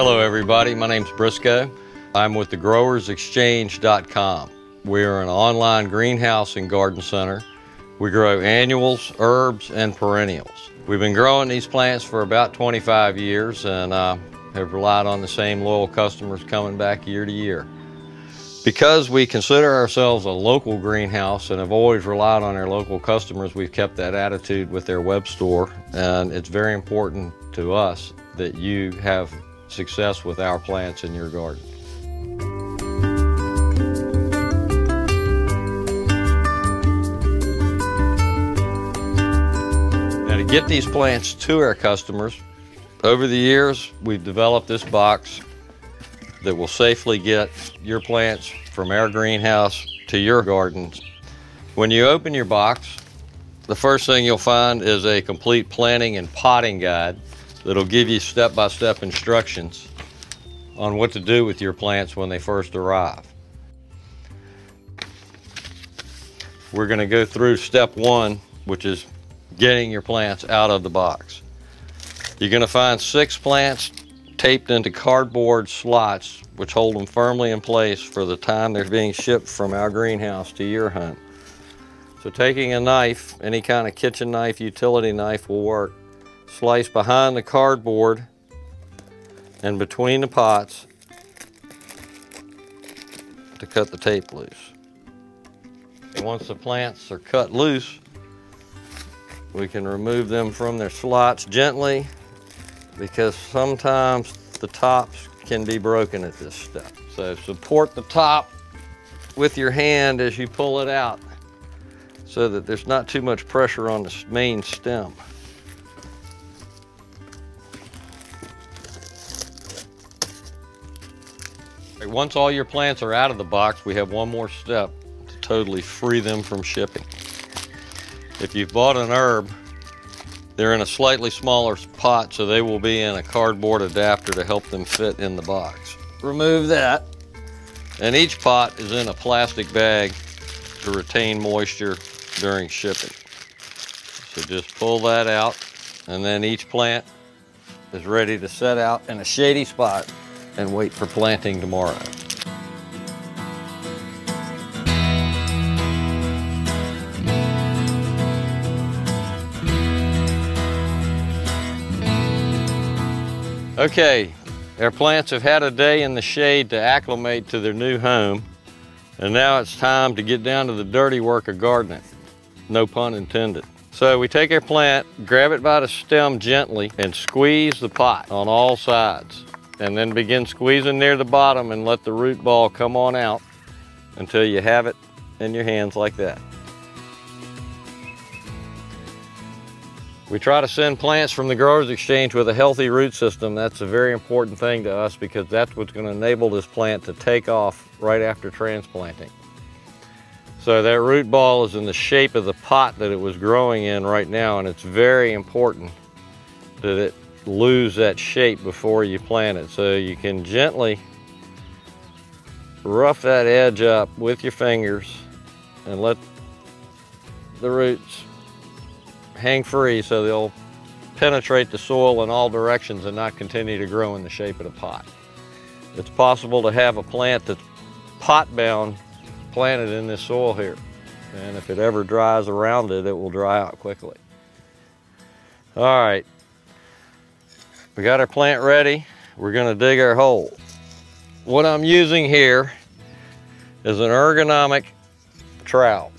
Hello everybody, my name's Briscoe. I'm with thegrowersexchange.com. We're an online greenhouse and garden center. We grow annuals, herbs, and perennials. We've been growing these plants for about 25 years and have relied on the same loyal customers coming back year to year. Because we consider ourselves a local greenhouse and have always relied on our local customers, we've kept that attitude with their web store, and it's very important to us that you have success with our plants in your garden. Now, to get these plants to our customers, over the years we've developed this box that will safely get your plants from our greenhouse to your gardens. When you open your box, the first thing you'll find is a complete planting and potting guide that'll give you step-by-step instructions on what to do with your plants when they first arrive. We're going to go through step one, which is getting your plants out of the box. You're going to find 6 plants taped into cardboard slots which hold them firmly in place for the time they're being shipped from our greenhouse to your home. So taking a knife, any kind of kitchen knife, utility knife will work. Slice behind the cardboard and between the pots to cut the tape loose. Once the plants are cut loose, we can remove them from their slots gently, because sometimes the tops can be broken at this step. So support the top with your hand as you pull it out so that there's not too much pressure on the main stem. Once all your plants are out of the box, we have one more step to totally free them from shipping. If you've bought an herb, they're in a slightly smaller pot, so they will be in a cardboard adapter to help them fit in the box. Remove that, and each pot is in a plastic bag to retain moisture during shipping. So just pull that out, and then each plant is ready to set out in a shady spot and wait for planting tomorrow. Okay, our plants have had a day in the shade to acclimate to their new home, and now it's time to get down to the dirty work of gardening. No pun intended. So we take our plant, grab it by the stem gently, and squeeze the pot on all sides. And then begin squeezing near the bottom and let the root ball come on out until you have it in your hands like that. We try to send plants from the Growers Exchange with a healthy root system. That's a very important thing to us because that's what's going to enable this plant to take off right after transplanting. So that root ball is in the shape of the pot that it was growing in right now, and it's very important that it lose that shape before you plant it. So you can gently rough that edge up with your fingers and let the roots hang free so they'll penetrate the soil in all directions and not continue to grow in the shape of the pot. It's possible to have a plant that's pot bound planted in this soil here, and if it ever dries around it, it will dry out quickly. All right, we got our plant ready. We're going to dig our hole. What I'm using here is an ergonomic trowel.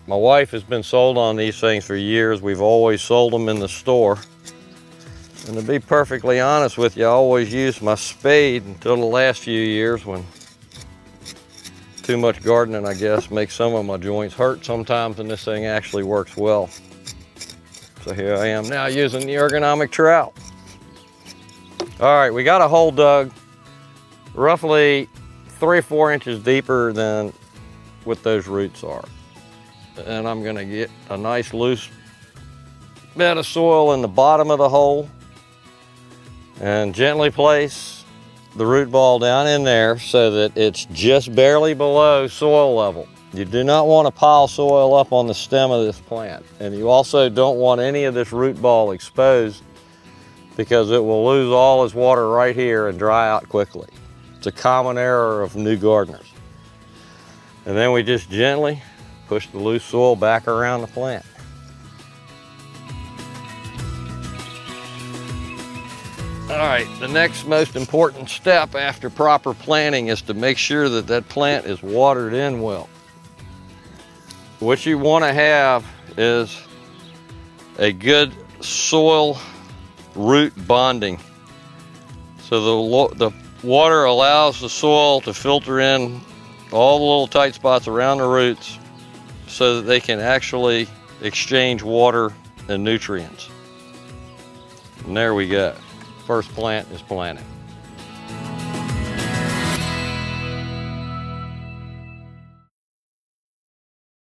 My wife has been sold on these things for years. We've always sold them in the store. And to be perfectly honest with you, I always used my spade until the last few years when too much gardening, I guess, makes some of my joints hurt sometimes, and this thing actually works well. So here I am now using the ergonomic trowel. All right, we got a hole dug roughly 3 or 4 inches deeper than what those roots are. And I'm gonna get a nice loose bed of soil in the bottom of the hole and gently place the root ball down in there so that it's just barely below soil level. You do not want to pile soil up on the stem of this plant, and you also don't want any of this root ball exposed because it will lose all its water right here and dry out quickly. It's a common error of new gardeners. And then we just gently push the loose soil back around the plant. All right, the next most important step after proper planting is to make sure that that plant is watered in well. What you want to have is a good soil root bonding. So the water allows the soil to filter in all the little tight spots around the roots so that they can actually exchange water and nutrients. And there we go. First plant is planted.